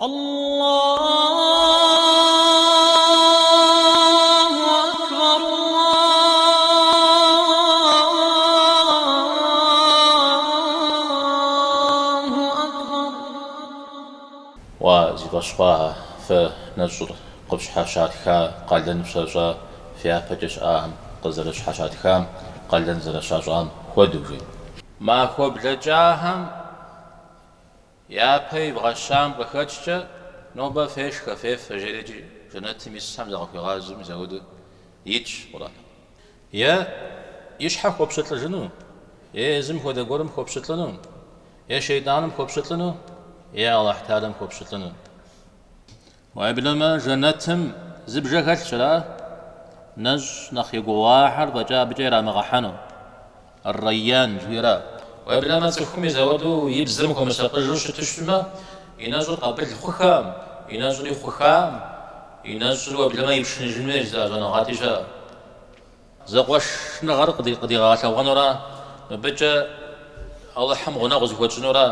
الله أكبر الله أكبر. وزيبشقاها فنجر قبش حاشاتها قلن بشجا فيها بجش قزرش حاشاتها قلن زرشاجان خودوجي ما هو بلجاهم يا بي بغشام بخدشة نوبة فيش خفيف جريجي جنات ميسام زغفي غازم زود يتش ولا يا يشحى خبشت لجنو يا زم خود قرم خبشت لنو يا شيطانم خبشت لنو يا الله تعالى خبشت لنو وابنما جنتهم زبجة شلا نج نخي قواحر بجا بجيرا مغحنو الريان جويرا وابنما تخمي زودو يبزمكم سقجوش تشتما ينازل قبل الخخام ينازل الخخام ينازل وابنما يمشي جميل زاجنا غاتيشا زقوش نغرق دي غاتا ونورا بجا الله حم غناغز وجنورا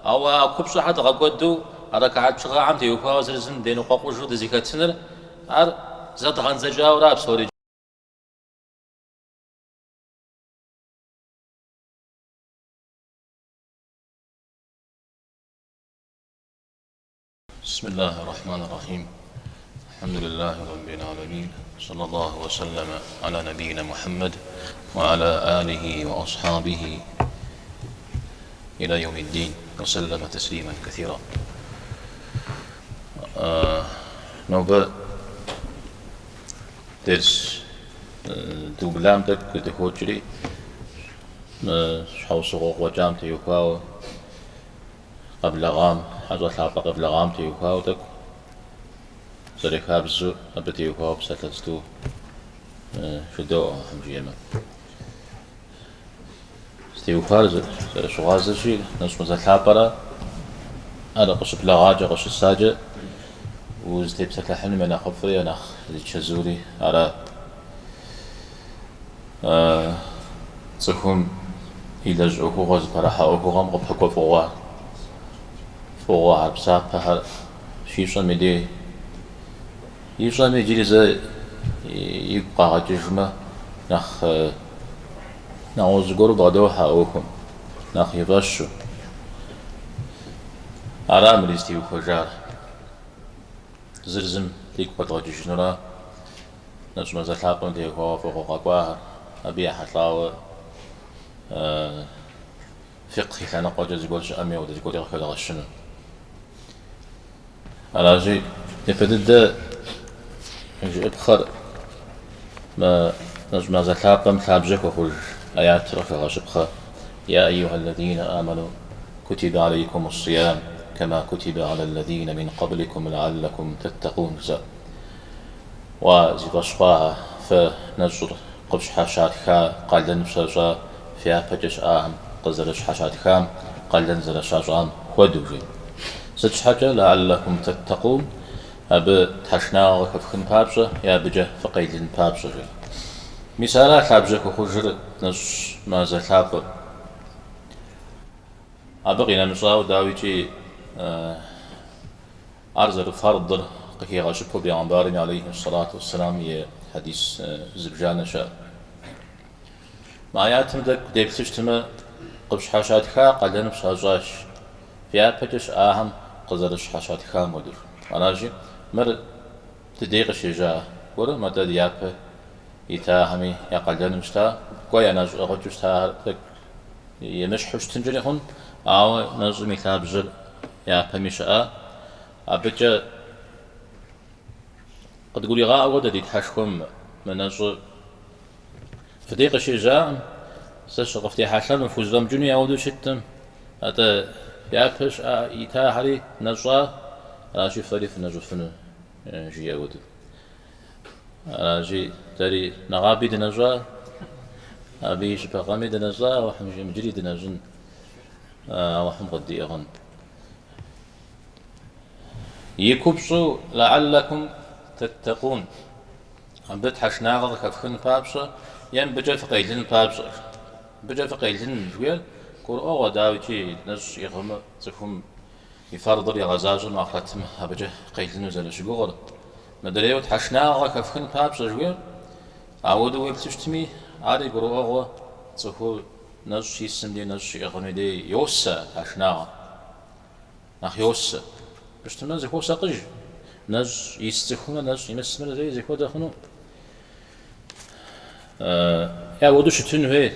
او كبش حد غقدو أركعت شغا عم تيوفا وزرزن دينو قاقو جود زيكاتنر أر زاد غنزجا وراب سوري. بسم الله الرحمن الرحيم. الحمد لله رب العالمين، صلى الله وسلم على نبينا محمد وعلى آله وأصحابه إلى يوم الدين وسلم تسليما كثيرا. نوبة درس دوبلام تك تهوجري شحو سوق وجام تيوكاو قبل غام حاجة ثابة قبل غام تيوكاو تك زري خابزو أبتيوكاو بساتلستو شدو حمجيما ستيوكاو زري شغازشي نسمو زثابرا أنا قش بلغاجة قش الساجة وزدي بسكحن من أخفي أنا لتشزوري على تكون إلى جوه غاز برا غام قبحكوا فوق عبسابها شيشان مدي يشان مدي زي يبقى جسمه نخ نعوزقور بعدوها أوكم نخ يبشو أرام ليستيو خجار زرزم ليك بدر جنورا نجم زلابن دي هو فوق قواه أبي حطاو فقه كان قاجز يقولش أمي وده يقول يركض على الشنو على جي يبدأ يجي أبخر ما نجم زلابن ثابجك وخرج آيات ركض على شبخة يا أيها الذين آمنوا كتب عليكم الصيام كما كتب على الذين من قبلكم لعلكم تتقون. وزيد أشقاها فنجر قبش حاشاتها قلن بشجا فيها بجش قزرش حاشاتها قلن زرشاجان خودوجي زد حاجة لعلكم تتقون أب تحشنا كفخن بابجة يا بجه فقيدين بابجة مثالا حابجة كخجر نج ما زلاب أبقينا مشاو داويجي أرزل فرض قهي غاشبه بيعنبارنا عليه الصلاة والسلام حديث زبجان شاء ما ياتم دك ديبتشتما قبش حاشاتها قلن بشاجاش فيها بجش قزرش حاشاتها مدر أناجي مر تديق الشجاع ورا ما تدياب يتاهمي يقلن مشتا قوي أنا أغجشتها يمش حش تنجريهن أو نجم كتاب جل يا بمشاء أبجى قد قولي غاء ودد يتحشكم من نجر فديق الشجاع سشغفتي حشام مفوزدم جنيا ودو شتم هذا يابش يتاهري نجرا راشي فريف نجر فنو جيا ودو راجي تري نغابي دنجرا أبي شبقامي دنجرا وحمجي مجري دنجن وحم قدي أغن يكبشوا لعلكم تتقون عم بتحش ناغض كفخن بابشة ين بجا فقيلين بابشة بجا فقيلين جويل كور أوغا داوتي نش يغم تفهم يفرض يغزاج ما ختم أبجه قيل نزل شجور ندريو تحشنا كفخن باب شجور عودوا ويبتشتمي عادي جروه صفو نج يسم دي نج يغني دي يوسا تحشنا نخ يوسا بشتمنا زي هو ساقج نج يستخونه نج يمسمنا زي هو دخنو يا ودو شتون هي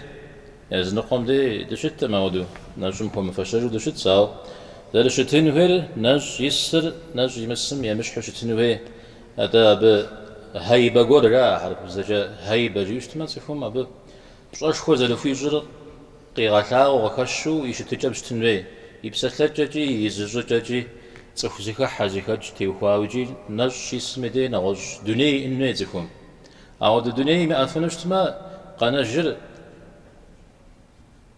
از نقوم دي دشت ما ودو نجم كم فشجو دشت ساو ده شتون هي نج يسر نج يمسم يا مش شتون هي هذا ب هيبة قدرة حرب زجا هيبة جيشت ما تفهم أب مش أشخو زلو في جر قيغتا وغكشو يشتجب شتون هي يبسطلت جي يزجو جي تخزيك حاجك تيوخاوجي نج يسم دي نغج دنيا إنه تفهم أو الدنيا ما أفنشت ما قناجر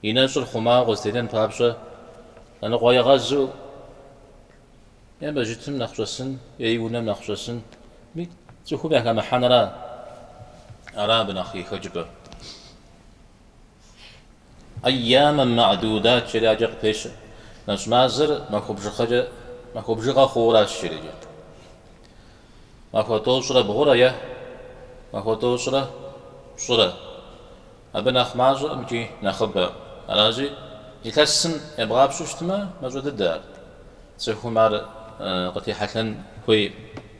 ينشر خما غستيدن بابشة أنا قوي غزو يا بجتم نخشسن يا يونم نخشسن مي تخو بها كما حنرا أراب نخي خجبه أياما معدودات شراجق بيش نش مازر ما خبج خجا ما خبج خورا شريجة ما خو توصل بغورا يا ما هو توصله صلة أبنا أخماز أمتي نخبة أراجي يتسن يبغى بشوشتما مجود الدار سيكون مار قتي حسن خوي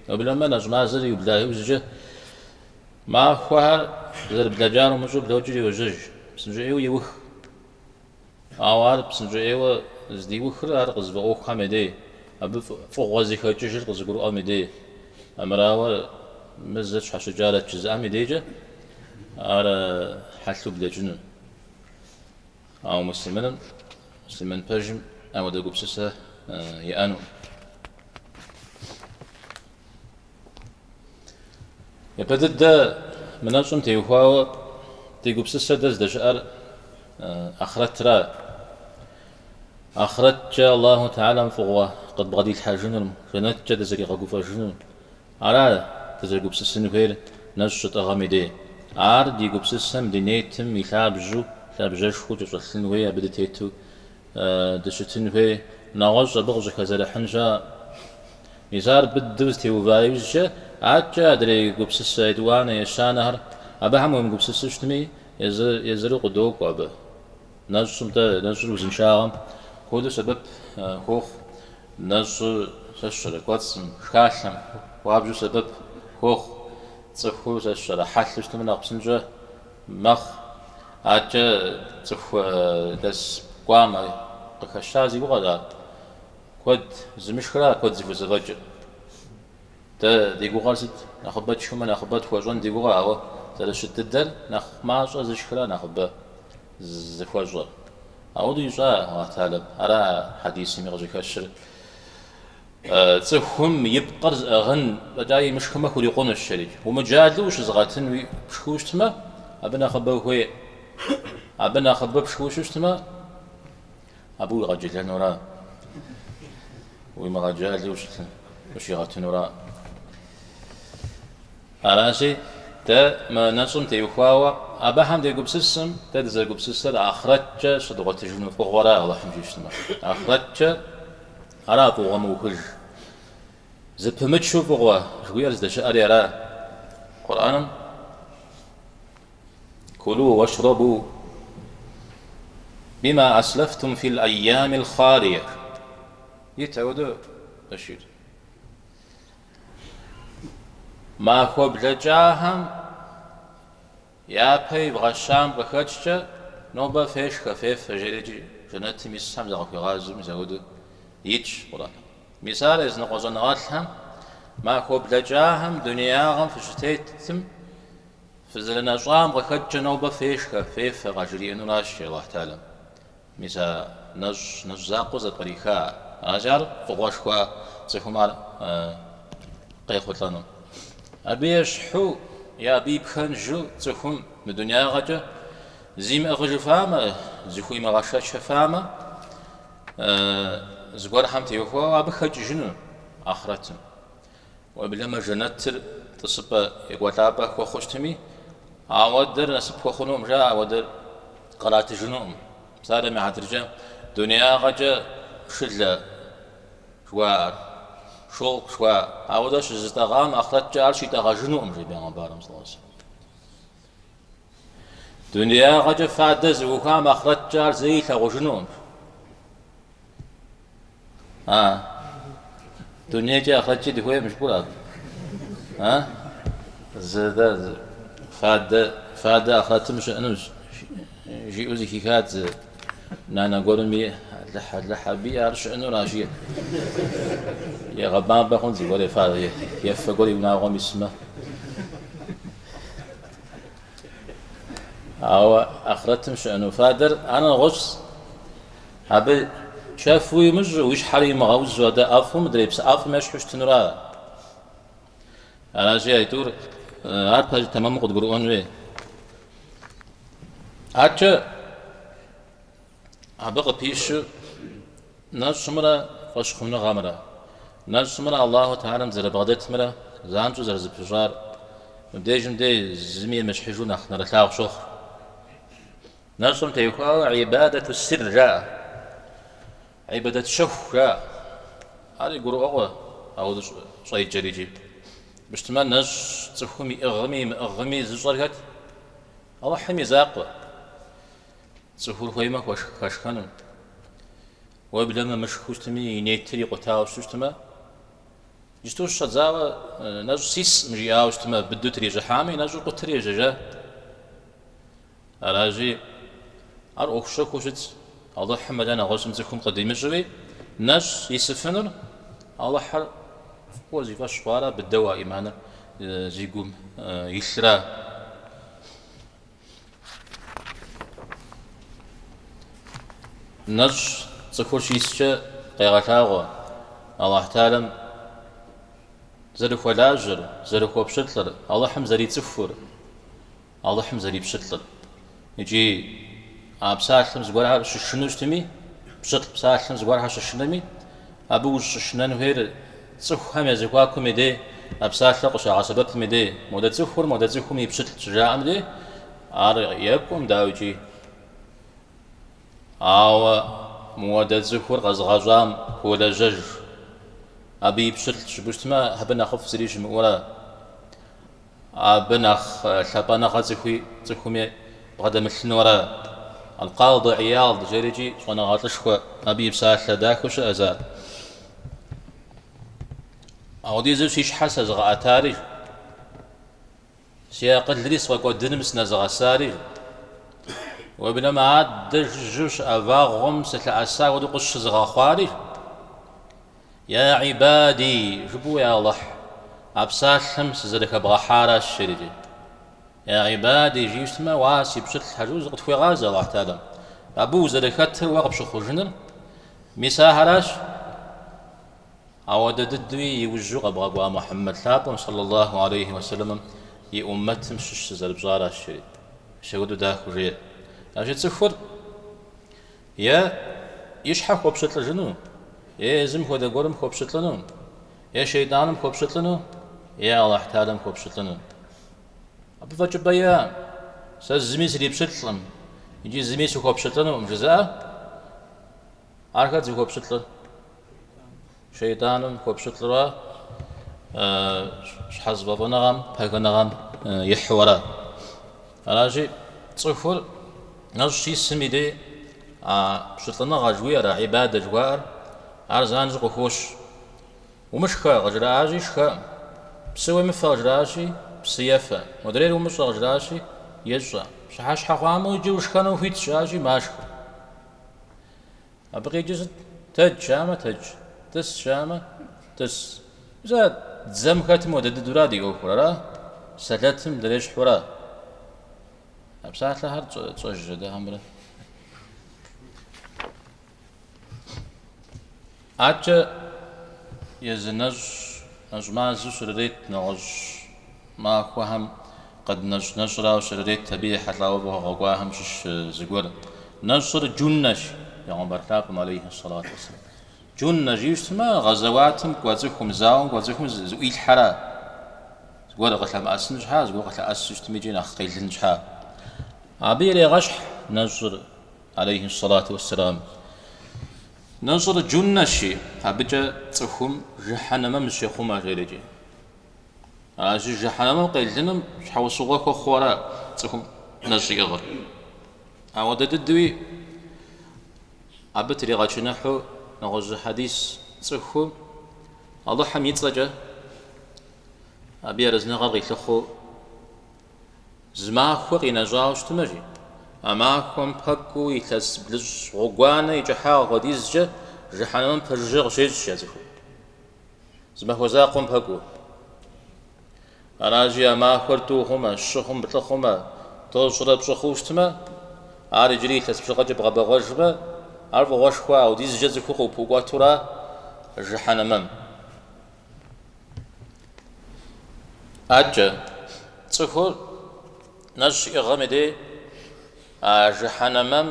وبلما نجمازر يبدأ يوزجه ما هو زر بدجار ومجود بدوجي وجج بسنجيو يوخ أوار بسنجيو زدي وخر أرقز بأوخ حمدي أبو فوق وزي خيتشجر قزقرو أمدي أمراوه مزج حشجارة جزء مديجة على حلو بدجنون أو مسلمين بجم أو دقو بسسة يأنو يبدد من أجل تيوهاو دقو بسسة دز دجأر أخرت را أخرت الله تعالى فغوة قد بغدي الحاجنون فنت جد زكي قاقو فاجنون على تزرقو بسسن غير نشط أغامدي عار ديقو بسسن دينيتم يلعب جو لعب جاشخو جرسلن ويا بدتيتو دشتن ويا ناغج بغج كزر حنجا يزار بدوز تيو فايوجا عاجا دري قبسس يدوانا يشانهر أبا همو يم قبسس اشتمي يزر قدوك وابا نجم دا نجر وزنشاغم كودو سبب خوخ نجر سشر قواتسم شكاشم وابجو سبب خوخ تخو سشر حل اشتمنا قبسنجا مخ عاجا تخو دس قواما قشازي وغدا كود زمشكرا كود زفو زفاجر دا ديقو غارست ناخبات شوما ناخبات خواجوان ديقو غاوة تلا شتدر ناخ ماشا زشكرا ناخبا زفواجر أعود يجا الله تعالى على حديث مغجي كاشر تخم يبقرز أغن بداي مشكمة كل يقون الشريك ومجادلوش زغاتن بشكوش تما أبنا خبا هوي أبنا خبا بشكوش تما أبو يغجل لنورا وما غجال وش يغتن وراء أراسي تا ما نصم تيوخاوا أبا حمد يقب سسم تا دزا يقب سسر أخرج صدقة تجنو فوق وراء الله حمد يشتما أخرج أرا فوق موكل زبمت شو فوق شوية زدش أري أرا قرآن كلوا واشربوا بما أسلفتم في الأيام الخالية يتعودوا بشير ما خوب لجاهم يا بي بغشام بخدشة نوبة فيش خفيف فجريجي جنات ميسام زغف غازم زودو يتش قرآن مثال إذن قوزن غاتهم ما خوب لجاهم دنياهم فشتيتم فزلنا جام بخدشة نوبة فيش خفيف فغجري إنو ناشي الله تعالى مثال نجزاقو زطريخا أجار فوقش خوا زخمار قيخوت لنا أبيش حو يا بيب خنجو زخم الدنيا غجا زيم أغجو فاما زخوي مغاشا شفاما زغور حمتي وخوا أبخج جنو آخرتم وبلما جنتر تصب يقوتابا خو خوشتمي أودر نسب خو خنوم جا أودر قرات جنوم صار مع درجة دنيا غجا شلة شوار شوق شوا عودش زتغام أخرت جار شيء تغجنو أمري بيان بارم صلى الله عليه وسلم دنيا غجف فادز وكام أخرت جار زي تغجنو دنيا جا أخرت جدي هو مش بولا زاد فاد أخرت مش أنا جي أوزي كيكات نانا قولن مي لحا بي أرش إنه راشية يا غبان بخون زي قولي فاد يفقولي وناغم اسمه أو أخرتم شأنه فادر أنا غص هبل شافوي مج ويش حري مغوز ودا أفهم مدري بس أفهم مش حش تنورا أنا جاي تور عارف تمام قد قرؤون وي أتى أبغى بيش ناس مرة فش خمنا غامرة ناس مرة الله تعالى مزر بغدت مرة زانجو زر زبجار مديجم دي زمي مش حجون أخنا رتلاق شخر ناس تيقوا عبادة السر جاء عبادة الشوق جاء هذا يقولوا أو شيء جريجي باش تما ناس تفهمي أغمي زوجات الله حمي زاق تفور خويمك واش كانوا وبلا ما مش خوشتمي نيتري قتاو شتما جستوش شزاوا ناس سيس مجياو شتما بدو تري جحامي ناس قتري جا راجي أر أخشى كوشت الله حمد أنا غشم زكم قديم شوي ناس يسفنر الله حر وظيفة شوارع بالدواء إيمانا زيقوم يسرى ناس تخوش يسجى قيغتاغو الله تعالى زرخ ولاجر زرخ وبشتلر الله حم زري تفور الله حم زري بشتلر يجي أبسالهم زوارها شنو اجتمي بشتل بسالهم زوارها شنمي أبوش شنن غير تصح هم يزقاكم يدي أبسال قش عصبت مدي مودة تصفر مودة تصخم يبشتل شجاع مدي يبكم داوجي أو مودة تصفر غزغزام ولا جج أبي بشتل شبشت ما هبنا خف سريج مورا أبنخ شبنا غزخوي تصخمي بغدا مثلنورا القاضي عياض جريجي شوانا غاطشخوا أبي بسال داكوش أزال أودي زوج شيش حاسة زغا تاريخ سياق الدريس وقود دنمس نزغا ساري وبنما عاد دجوش أفاغم ستلا أسا ودو قش زغا خواري يا عبادي جبو يا الله أبسال خمس زلك أبغى حارة الشريجي يا عبادي جيشت ما واسي بشتل حجوز قد خوي غازة الله تعالى أبو زلكتر وغبش خرجنر مساهراش أود ددوي يوجو أبغى محمد ثابت صلى الله عليه وسلم يأمتهم شش زرب زارا الشريد شهودو داخل ريال أجد سفر يا يشحق وبشتل جنو يا زم خود قرم خوبشتلنو يا شيطانم خوبشتلنو يا الله تعالى خوبشتلنو أبو فجب بيان سزمي سري بشتلم يجي زمي سو خوبشتلنو مجزاء أركض زي خوبشتلن شيطان خوبشتلوا حزب بنغم بغنغم يحورا راجي تصفر نجشي سميدي بشتلنا غجوي را عبادة جوار أرزان زقو خوش ومش خا غجراجي شخا بسوي مفا غجراجي بسيافا ودرير ومش غجراجي يجرا شحاش حقامو يجي وشخانو فيت شاجي ماشخ أبغي جزء تج شامة تج تس شامة تس زاد زم خاتم ودد درادي أوفرا سلاتم دريش حورا أبساط لها توجه ده همرا أجا يزنج نجمازو شريت نغج ما أخوهم قد نجرا وشريت تبيه حتى وبه غواهم شش زقور نجر جنش يعني برتاقم عليه الصلاة والسلام جنش يسمى غزواتهم قواتكم زاون قواتكم زويل حرا زقور قتل ما أسنجها زقور قتل أسنج تميجين أخيل لنجها عبير غشح نجر عليه الصلاة والسلام نصر جنشي هبجا تخم جحنم مشيخو ما غيرجي أجي جحنم قيلنم شحو صوغك وخورا تخم نشي غر أودد الدوي أبتري غاشنحو نغز حديث تخم الله حميد صجا أبي رزنا غري تخو زماخو قينا جاوش تمجي أماكم بحكو يتسبلج غوانا يجحا غديزجا جحنم فرجغ شيج شازخو زماخو زاقم بحكو أراجي أماخورتو هما الشخم بتلخما توصل بشخوشتما أري جري تسبلغ جبغ بغوجما أرف غوشخوا وديزجا زخو بوغواتورا جحنمم أجا تسخو نش إغمدي جحنمم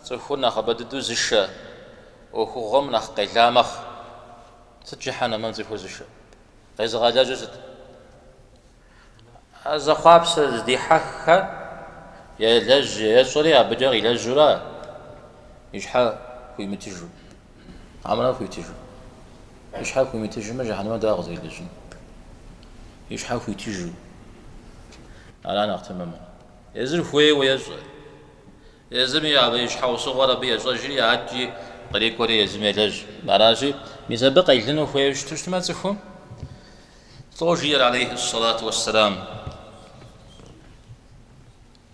تخون نخبددو زشة وخوغم نخ قيلامخ تجحنمم تخو زشة قيز غاجا جزت أزخابس زديحخ يلج يصري أبجغ يلجرا يشحا خوي متجو عمرا خوي تجو يشحا خوي متجو ما جحنم داغز يلجن يشحا خوي تجو على أنا أختمم يزر خوي ويزر يزمي أبي يشحو صغر أبي يجري عجي قريب كوري يزمي لج مراجي مسبق يجلنو خوي وشتوش ما تفهم توجير عليه الصلاة والسلام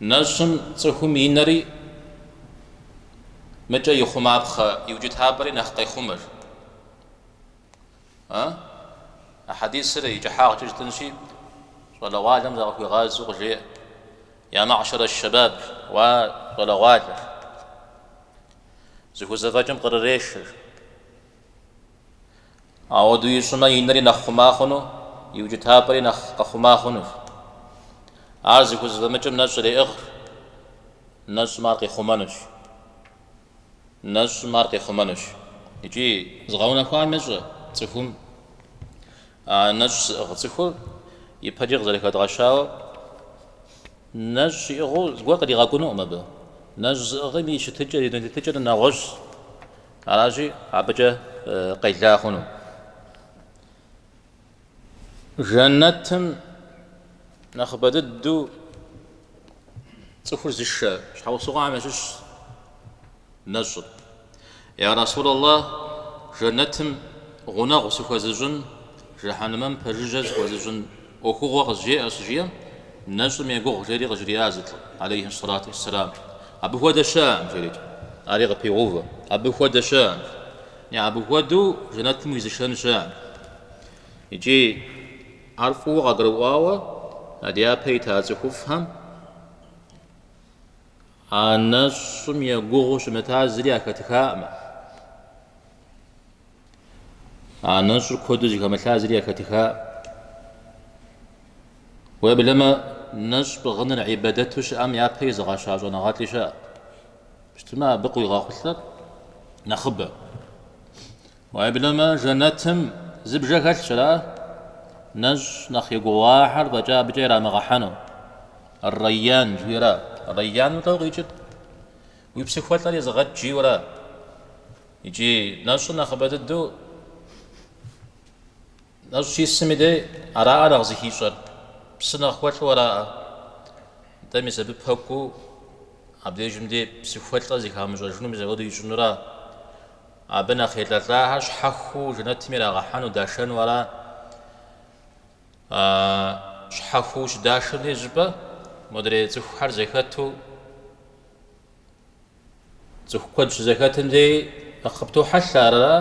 نجم تفهم ينري متى يخم أبخا يوجد هابري نخقي خمر أحاديث سري يجحاق تجتنشي ولا وعلم ذا في غازو غجي يا معشر الشباب وغلوات زكو زفاجم قرريش أودو يسمى ينري نخما خنو يوجد هابري نخما خنو زكو زفاجم نشري إغر نش مارقي خمانش نش مارقي خمانش يجي زغاونا خوان مجر تفهم نش تفهم يبهجر ذلك الغشاو نج يغو زقوا قد يغاكونو مبا نج غمي شتجر يدن تجر نغش علاجي عبجة قيلا خنو جنتم نخبد الدو تفر زشا شحو صغا مشش نجر يا رسول الله جنتم غناغ سكوا زجن جهنم برجز وزجن وكو غزجي أسجيا نجم يقول جري غجري أزت عليه الصلاة والسلام أبو هو دشام جري عليه غبيوفا أبو هو دشام يا أبو هو دو جنات ميزشان شام يجي عرفوا غقرواوا أديا بيتا زخوفهم نجم يقول شمتا زريا كتكام نجم كودج كمتا زريا كتكام وبلما نجب غن عبادتش أم يا بيز غشاج ونغات لشاء اجتماع بقي غاخلت نخبة وبلما جنتهم زبجة كالشلا نج نخي قواحر بجا بجيرا مغحنو الريان جيرا الريان وتوغي جد ويبسكوات لي زغت جيورا يجي نج نخبة الدو نج شي السمي دي أراء رغزي هيشر بسنا خوات وراء دمي سبب حقو عبدي جمدي بسخوات لازي خامجو جنو مزغدو يجنورا عبنا خيلاتها شحخو جنات ميرا غحانو داشن وراء شحخو شداشن يجبا مدري زخوحر زكاتو زخوات زكاتن دي أخبتو حشارا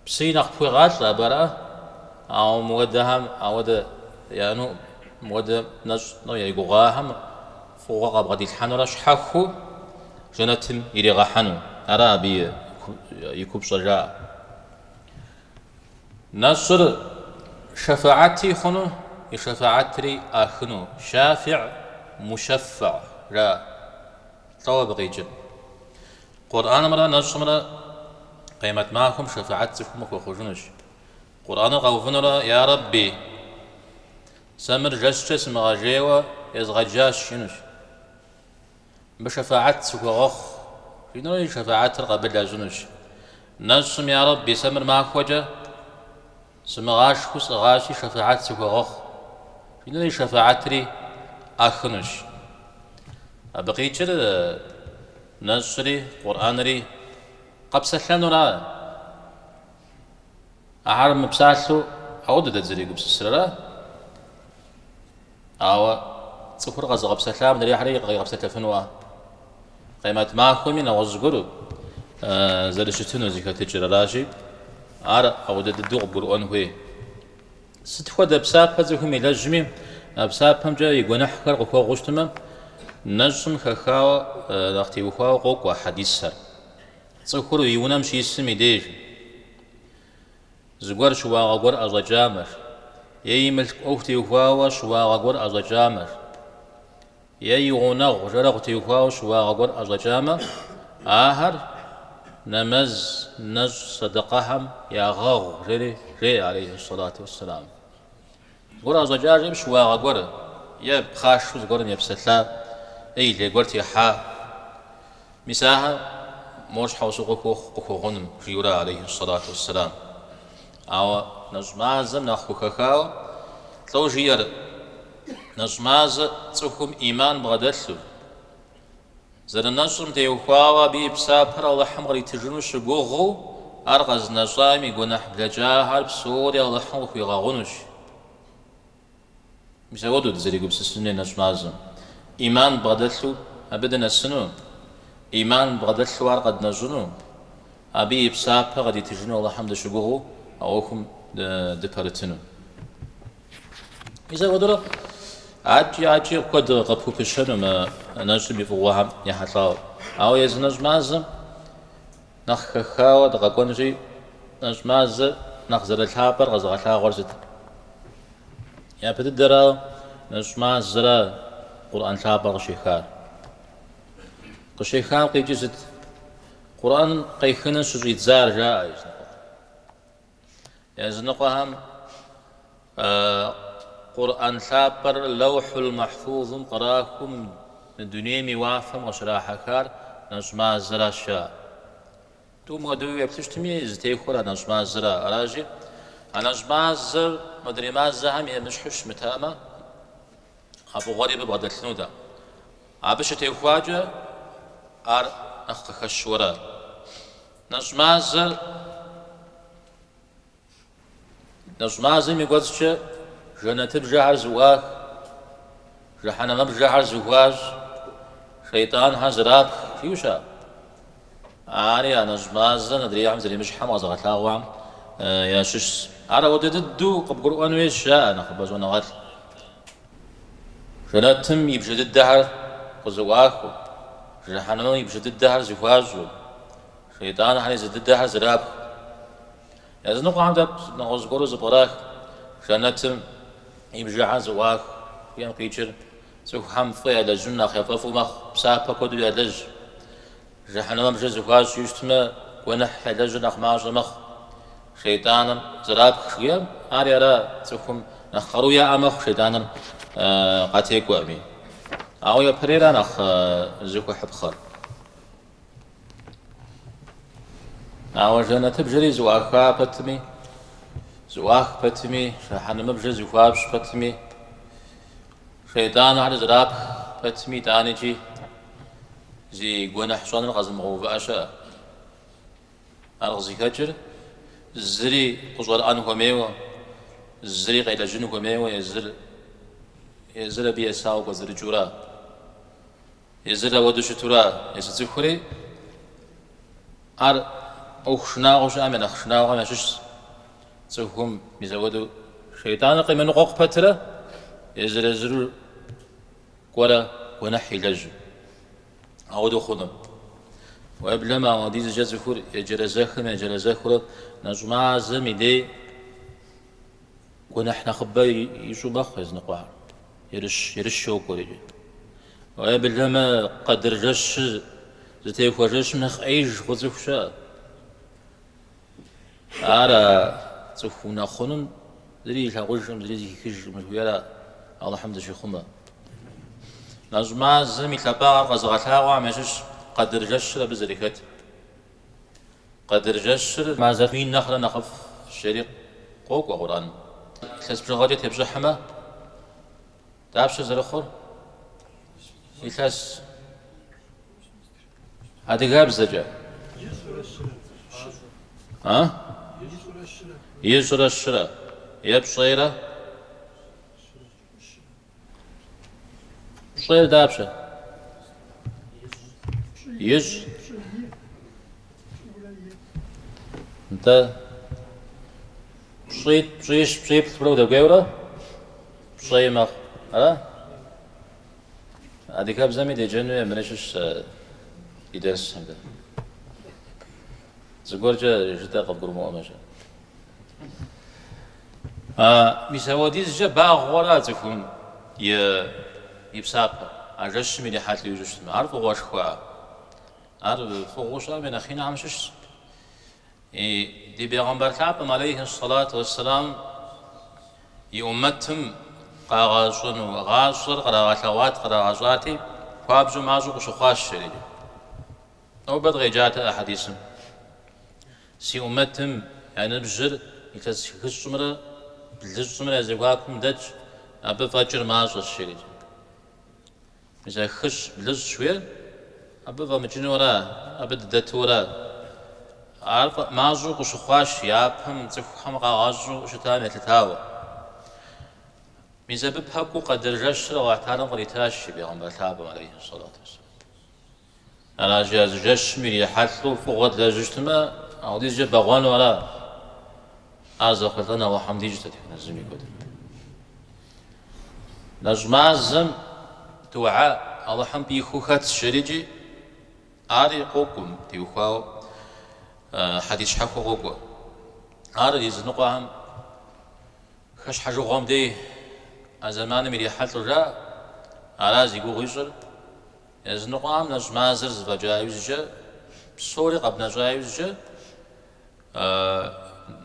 بسين أخبوي غاتلا برا أو مودهم أو يعني مود نج نويا يقوغاهم فوق غادي الحنورة شحخو جنتهم يري غحنو أرابي يكوب صجاء نصر شفاعتي خنو يشفاعتري أخنو شافع مشفع را طواب غيجب قرآن مرة نصر مرة قيمة معكم شفاعتكم وخوجنش قرآن غوفنرا يا ربي سمر جسس مغاجيوا يزغجاش شنوش بشفاعت سكوغخ شنو شفاعت قبل جنوش نجم يا ربي سمر معك وجه سمغاش غاشي شفاعات سوغخ في شفاعتري أخنش أبقيتر نجري قرآنري قبسة لنورا أعرم بسالو أود دزري قبس السررة أو تصفر غز قبسة لام دري حريق قبسة لفنوا قيمات معكم من وزقرو زرشتنو زي كتجر راشي أرى أو ددوغ برؤون هوي ستخد بساب هزهم يلجمي بسابهم جا يقول نحكر قفوا غشتما نجم خخاو لختي وخاو قوق وحديث سر تصخرو يونام شي اسمي ديج زغور شوا غور أزجامر يي ملك أختي وخاو شوا غور أزجامر يي غنغ جرغتي وخاو شوا غور أزجامر آخر نمز نج صدقهم يا غاغ ري عليه الصلاة والسلام غور أزجاج يمشوا غور يب خاش غور يبسلا أي اللي قلت يا حا مساها موش حوسوق قخوغن جيورا عليه الصلاة والسلام أو نجمازم نخو خخاو تو جير نجماز تخم إيمان بغدلو زر نجم تيوخاوا بي بسابر الله حمغري تجنو شبوغو أرغز نجامي قنح بلجاهر بسوري الله حمغ يغاغنش مسا ودو دزري قبس السنة نجمازم إيمان بغدلو أبدا السنو إيمان بغدلو أرغد نجنو أبي بسابر غدي تجنو الله حمد شبوغو أوكم دبرتنو إذا ودرا عاجي قد قبو بشنو ما نجم يفوهم يحطاو أو يزنج مازم نخخاو دقاقونجي نجماز نخزر الحابر غزغ الحاغرزت يا بددرا نجماز زرا قرآن الحابر شيخار قشيخار قيجزت قرآن قيخنا سجيد زار جائز يزنقهم قرآن ثابر لوح المحفوظ قراكم الدنيا موافم وشراح كار نجمع زرا شاء تو مدو يبتشتمي زتي خورا نجمع زرا راجي نجمع زر مدري ما زهم يمشحش متاما أبو غريب بغداد النودا عبش تيخواجه أر أخخ الشورا نجمع زر نجمع زر ميقولش جنة بجعر زواج جحنا بجعر زواج شيطان هزراب فيوشا أنا نجماز ندري عم زري مش حماز غتلاوع يا شش أنا ودي دو قب قرآن ويش أنا خبزونا غت جنتم يبجد الدهر وزواج جحنا يبجد الدهر زواج شيطان هني زد الدهر زراب يا زنقو عم دب نغز قرو زبراك جنتم يبجع زواج يان قيشر سوف هم فيا لجنة خفافو مخ بسابا كودو يلج جحنا مجز زواج يشتما ونح لجنة خماج مخ شيطانا زراب خيام آري را سوفهم نخرو يا أمخ شيطانا قاتيك وأمي أو يا بريرا نخ زوكو حبخر أو جنة تبجري زواج بتمي زواج بتمي شحنا مبجز زواج بتمي شيطان على زراب بتمي تانيجي زي قونا حصان الغاز مغوب أشاء أرغزي كجر زري قصور أنه ميوة زري غير جنه ميوة يزر بيساو وزر جورا يزر ودش تورا يزر خوري أر أخشناغش أمن أخشناغ ماشش تسوهم يزودوا شيطان قيمة نقوق بترة يزر قرا ونحي لج أو دخلهم وقبل وديز جزخور يجرى زخور نجمع زميدي ونحن خبا يشو بخ يزنقوا يرش شوك وريجي وقبل ما قدر جش زتي فوجش نخ أيج خذف شاء أرى تفونا خنن دري شاقوشم دري كيش مشويرا الله حمد شيخما نجمع زمي كبار غزغتها وعمشش قدر جش بزريكت قدر جشر ما زفين نخل نخف الشريق قوق وقرآن كلاس بجغادي تبجح حما تعبش زرخور كلاس هذه غاب زجا ها يزر الشرا يبصيره صير دابشه يز انت بصيب تبرو دا غيورا بصيمخ ها هذيك بزامي دي جنوي منشش يدرس هذا زغورجا جدا قبر مؤمنه ميساوديز جا باغورا تكون يبساب عجش ملي حات لي جوج عارف واش خوا عارف فوش من اخينا عمشش دي بيغمبر تعب عليه الصلاة والسلام يومتهم قاغاشون وغاشر قراغاتوات قراغاتي فابجو مازو وشخاش شريد أو بدغي جات أحاديث سي أمتهم يعني بجر يكاس خشمرة بلجمرة زواكم دج أبى فاجر مازو الشريد إذا خش بلج شوية أبى فمجنورة أبى دتورة عارف مازو وشخاش يابهم تفهم قاغاشو شتان تتاوى ميزابب حقو قدر جشر واعتانا قريتاش بيغمبر تابم عليه الصلاة والسلام أنا جاز جش ميري حتلو فوقت لجشتما أو ديز جب بغوان ولا أعزق لنا وحمدي جتتك نزمي كده نجمازم دعاء الله حم بيخوخات الشريجي آري قوكم تيوخاو حديث حكو قوكو آري ديز نقاهم خش حاجو غام دي زمان ميري حتلو جا أرازي قو غيشر يزنقام نجمازر زفجايوز جا بصوري قبل نجايوز جا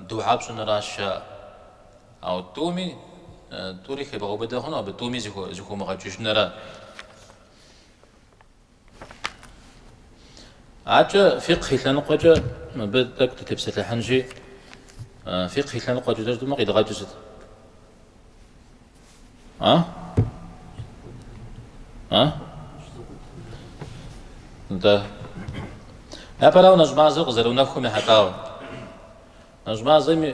دعاء بسن راشا أو تومي توري خي بغو بده هنا بتومي زكو مغجوش نرا عجا فقه لنقجا ما بدك تتبسط الحنجي فقه لنقجا جدو ما قيد غاجزت ها انت يا براو نجمازو غزرو خو محتاو نجمازو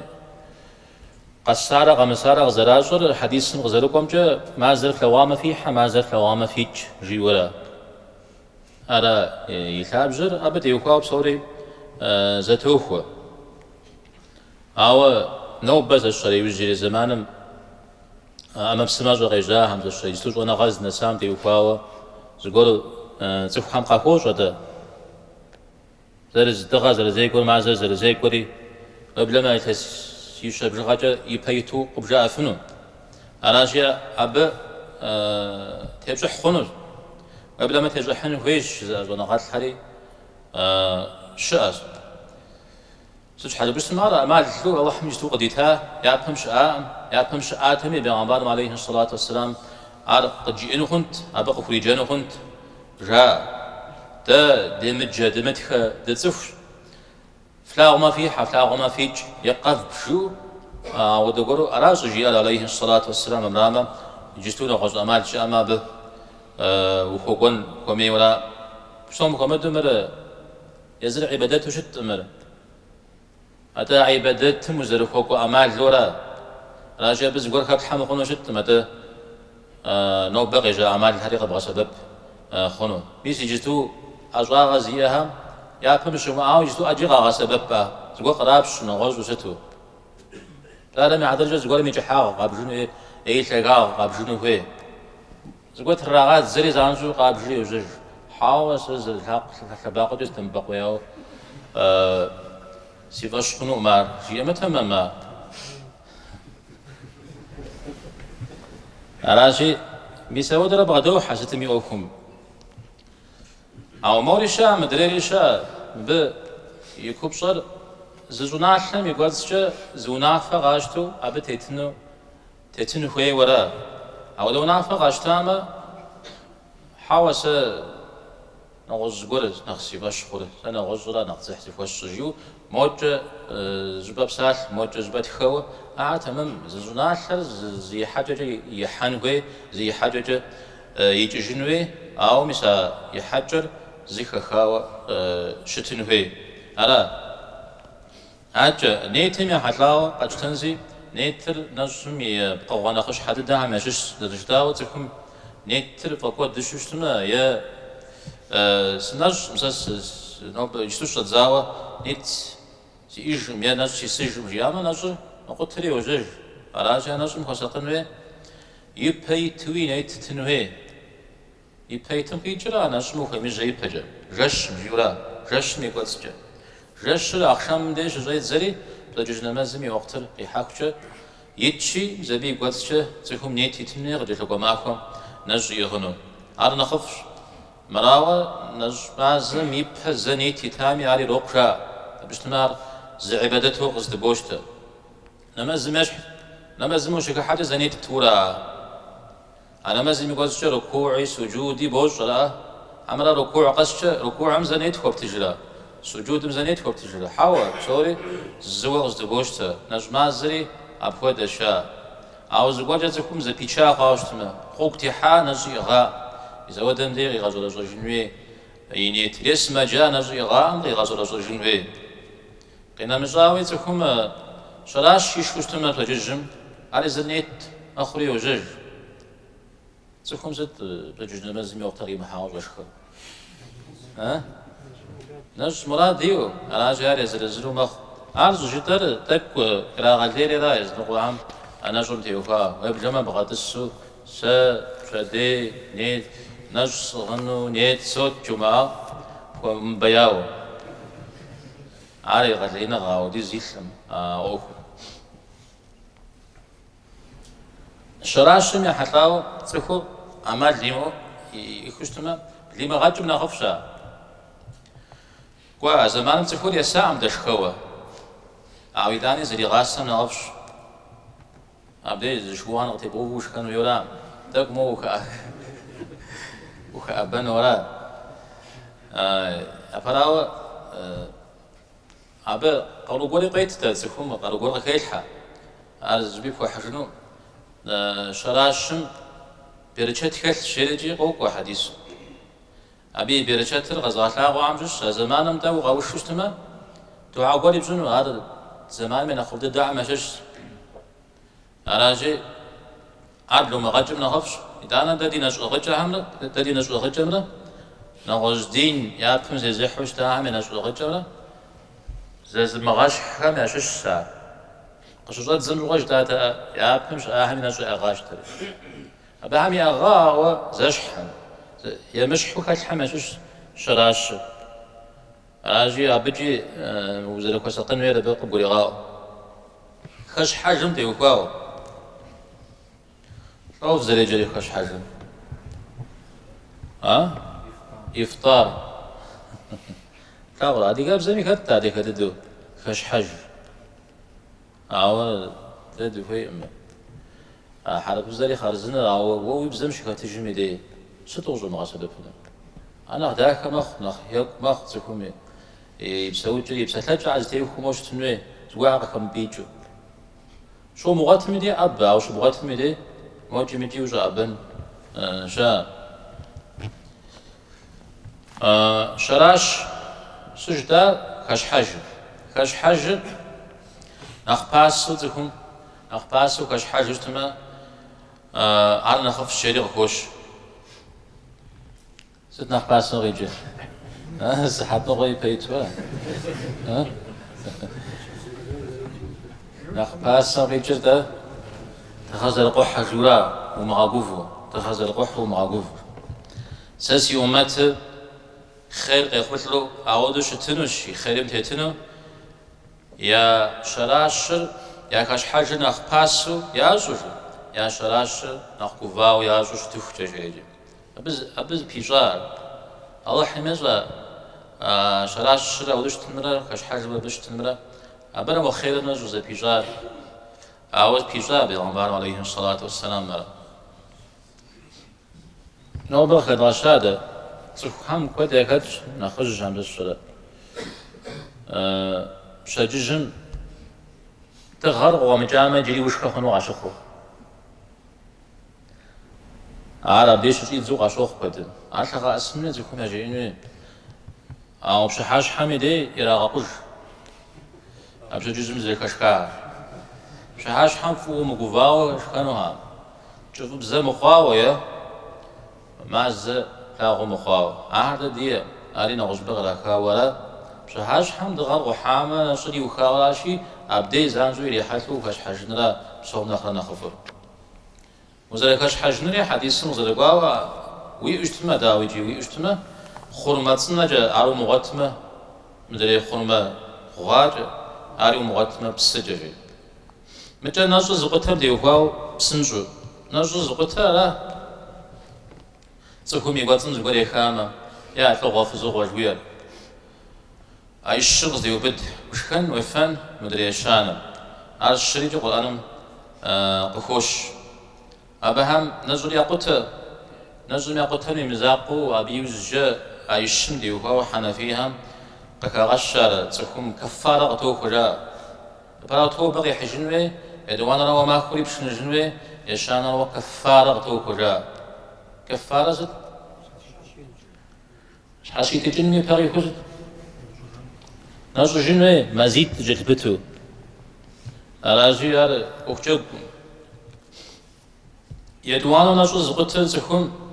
قصارة غمسارة غزراجر حديث غزركم جا ما زرت لوام فيها ما زرت لوام فيك جيورا أرا يتابجر أبد يوكاو بصوري زتوخو أو نوبز الشري وجري زمانم أما بسماج غيجا هم الشري جتوش وانا غاز نسام تيوكاو زقول تفهم قاكوش ودا زرز دغا زرزي كل ما زرزي كوري قبل ما يشرب الغاجة يبيتو قبجاء فنون أراجع أب تبجح خنوز قبل ما تجحن ويش زونا غات الحري شاز سوش حاجة بس مرة ما لو الله حمجتو قديتها يا بهم شاء تمي بيغمبر عليه الصلاة والسلام قد جئنو خنت أبقى فريجانو خنت جاء دا دمجة دمتخ دتسفش فلاغ ما في حفلاغ ما فيك يقف بشو ودقرو أراز جيال عليه الصلاة والسلام امراما يجستونا غز أمال شاما به وخوكون كومي ولا بصوم كومد مر يزرع عبادته شت مر أتا عبادت مزر خوكو أمال لورا راجع بس قول خب حمل خنو شت متى نو بقي جا أمال الحريقة بغى سبب خنو بيس يجتو أجوا غزيها يا فمشوا معاه يجتو أجوا غا سبب زقول قرابش نغوز وستو لا ما عدل جز قول ميجي حاغ قابجونو إيه تلقاغ قابجونو هوي زقول الراغات زري زانزو قابجري وزج حاوس الحق باقو جز تنبقوا ياو سيفاش خنو مار جي متى ما راشي بيساود رب غدو حاجتمي اوكم او موريشا مدريشا ب يكوبشر زوناحلم يقولش زونافا غاشتو اب تيتنو خوي ورا او لو نافا غاشتاما حاوس نغز غرز نغسي باش خور انا غزرا نغزح فاش جيو موجة زباب سال موجة زباب خو تمام زناشر زي حاجة يحنوي زي حاجة يجنوي أو مسا يحجر زي خاوة شتنوي على نيتم يحلاو أجتنزي نيتر نجمي طوانا خش حد ده ماشش درجتاو تكون نيتر فقط دشوشتنا يا سناج مساس نوب يشتوش تزاوا نيت سيج ميا ناج سيج جياما ناج نقول تري وجه على ناج مخصصنوي يبي توي نيت تنوي يبي تنقي جرا ناج مخمي جاي بجا رش مجورا رش ميقصجا رش الأخشام ديش جاي زري بلجنا مزمي وقتر يحكجا يتشي زبي قصجا تكون نيت تنوي غير لقوا معكم ناج يغنو على نخفش مراوة نجمازم يبه زنيتي تامي علي روقشا بشتمار زعبادته قصد بوشته نمزموش كحاجة زنيت تورا أنا مزمي قصش ركوعي سجودي بوش لا عمرا ركوع قصش ركوع عم زنيت خوب تجرا سجود مزنيت خوب تجرا حوا سوري زوا قصد بوشته نجمازري أبوه دشا أو زواجة تكون زبيشا قاشتما خوكتي حا نجيغا إذا ودم دير غزو رجل جنوي يعني تريس ما جاء نجي غام دي غزو رجل جنوي قينا مجاوي تكون شراش يشكشتما تججم على زنيت أخري وجج تكون زد تججم مزمي وقتري محاول وشخ ها نج مراد ديو على جاري زلزلو مخ عرض جدر تك كرا غالديري رايز نقول عم أنا جم تيوفا ويبجمع بغاتسو شدي نيت نجس غنو نيت صوت جمعة ومبياو عاري غزينا غاودي زيسم أوه شراشم يا حتاو تخو أمال ليمو يخشتما ليما غاتم نخفشا قوا زمان تخو يسام دشخوا عويداني زري غاسم نخفش أبدي زشوان غتبوش كانوا يولام دك مو وخابن ورا أفراو أبى قالوا قولي قيت تسخهم قالوا قولي كيلحة أزبي فحجنو شراشم برشة خل شرجي قوق حديث أبي برشة الغزال لا وعمجش زمان متى وغوش شتما دعاء قولي بجنو هذا زمان من أخذ الدعاء مشش أراجي عدلو مغجم نخفش إذا أنا دادي نشأ غجة همرة دادي نشأ غجة همرة نغجدين يا بكم زي حوش تاعم نشأ غجة همرة زي مغاش حكام يا شش ساعة قشرات زم غج تاعتا يا بكمش أهم نشأ غاش تري أبهم يا غا وزشحم يا مش حكا الحم شش شراش راجي أبجي وزير كوسقن ويا ربي قبولي غاو خش حجم تيوكاو شوف زي جري خش حجم إفطار تاغل هذه قاب زمي كت هذه كتدو خش حجم تدو في حرب زري خارزنا أو بزمش كتجمي دي ستوجو مغاسل فلان أنا ذاك مخ يك مخ تكومي يبسوي جري يبسلج عايز تيجي موش تنوي زواج كم بيجو شو مغات مدي أب أو شو مغات مدي موجي مدي وجا أبن جا شراش سجدة خش حج نخباسو تكون نخباسو خش حج تما على نخف الشريق خوش ست نخباسو غيجي سحطو غي بيتوا نخباسو غيجي ده تخزر قح جورا ومعاقوفو تخزر قح ومعاقوفو ساسي أمات خير قيقبتلو أعودوش تنوشي خيرم تيتنو يا شراشر يا كاش حاجة نخباسو يا زوجو يا شراشر نخكوفاو يا زوج تفوت جيجي أبز بيجار الله حميزا شراشر أعودوش تنمرا كاش حاجة ببش تنمرا أبنا وخير نجوز بيجار أعود بيجار بيغنبار عليه الصلاة والسلام مرا نوبل خير رشادة هم كده كده نخرج عن الصلاة شججم تغرق ومجامع جري وشكا خنو عشقو عرب ديش جيد زوق عشوق بدن عشقا اسمنا زيكم يا جيني أو بشحاش حميدي يراغبوش أبشو جزم زي كشكا بشحاش حم فو مقوفاو شكانوها شوفوا بزا مخاوة يا معز لاغو مخاوة عهد دي أرينا غزبغ لكا ولا بشحاش حم دغال وحامة نصري وخاولاشي أبدي زانزو يلي حاتلو كاش حاجنرا بصوم نخلا نخفر وزري كاش حاجنرا حديث وزري قاوا وي اجتما داويجي وي اجتما خرماتنا جا أرو مغتمة مدري خرمة غاج أرو مغتمة بسجري متى ناجو زقتها بديوكاو بسنجو ناجو زقتها لا تكون يقاتن زقري خامة يا تلغوا في زغوا جوير أي الشغل ديو بد وش كان وفان مدري شانم على الشريج قرآنم قخوش أبهم نزل يقتها نزل يقتها مزاقو أبيوز جاء أي الشمدي وهو حنفيها كغشر تكون كفارة توكلا براتو بغي حجنوي يدوان روا ما كوري بشنجنوي يشان روا كفارة توكلا كفارة زد حاسي تجنوي بغي كوزد نازو جنوي مزيد جلبتو أراجي أر أكتب يدوان نازو زغتل تكون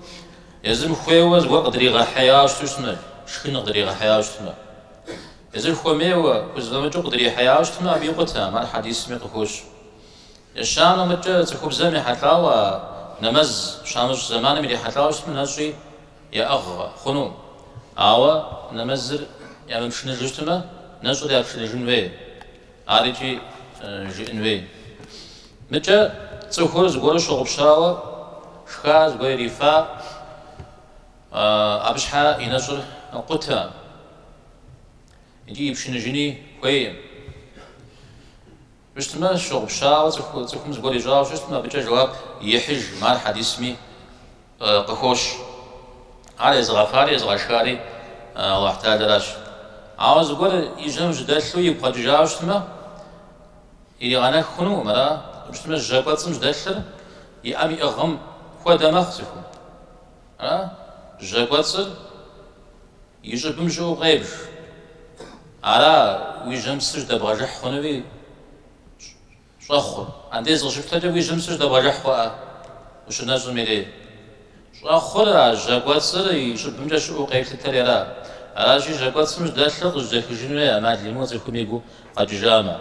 يزم خويوز وقدري غا حياة شتوشنا شكنا قدري غا حياة شتوشنا يزم خوميوة وزلمجو قدري حياة شتوشنا بيقتها مع الحديث ميقخوش الشانو مجا تكوب زمي حتلاوة نمز شامش زمان ملي حتلاوة شتوشنا نازوي يا أغ خنو آوة نمزر يا ممشنا جشتونا نازو يا بشنا جنوي عارجي جنوي مجا تكوب زغور شغب شاوة شخاز غير رفاء أبشحا ينزل قتها يجي يبشن جني كويم بشتما شغب شاو تكون زغوري جاو شتما بجا جواب يحج مع الحديث مي قخوش على زغفاري زغشاري الله تعالى عاوز غور يجم جدالو يبقى جاو شتما يلي غانا خنو مرا بشتما جابات جدال يامي اغم خدما خسكم جاكواتسر يجب مجو غيبش على ويجم سجد بغجح خنوي شاخر عندي زغشفت هذا ويجم سجد بغجح خوا وش نجم ميلي شاخر جاكواتسر يجب مجو غيبش تريرا على شي جاكواتسر مش داشلق جاك جنوي ما دي موت يكون يقول قد جامع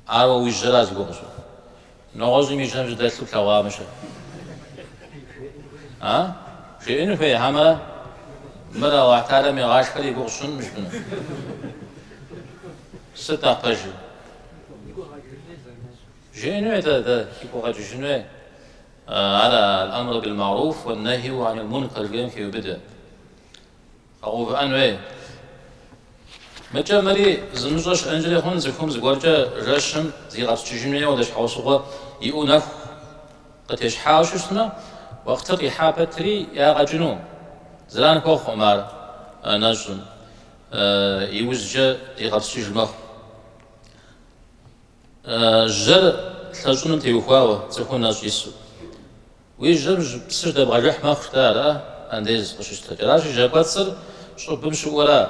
عاو ويجراز بوغشو نغوز ميجم جداشلق لوامشه شيء في حمرة مرة واحتاله ميغاش كلي بوغشون مش بنا ستة بجو جينوي ده كيبوغا جينوي على الأمر بالمعروف والنهي عن المنكر جيم في بدء أو أنوي متى مري زمزوش أنجلي هون زكوم زوجة رشم زي غاش جينوي ودش حوصوغا يؤنف قتش حاوش اسمه وقت إحابة تري يا غجنو زلان كوخ عمر نجم يوزج يغرسي جمخ جر تلجون تيوخاو تكون نجيسو ويجر بسجد بغجح ما اختار انديز قششت راجي جاباتسر شو بمشو ورا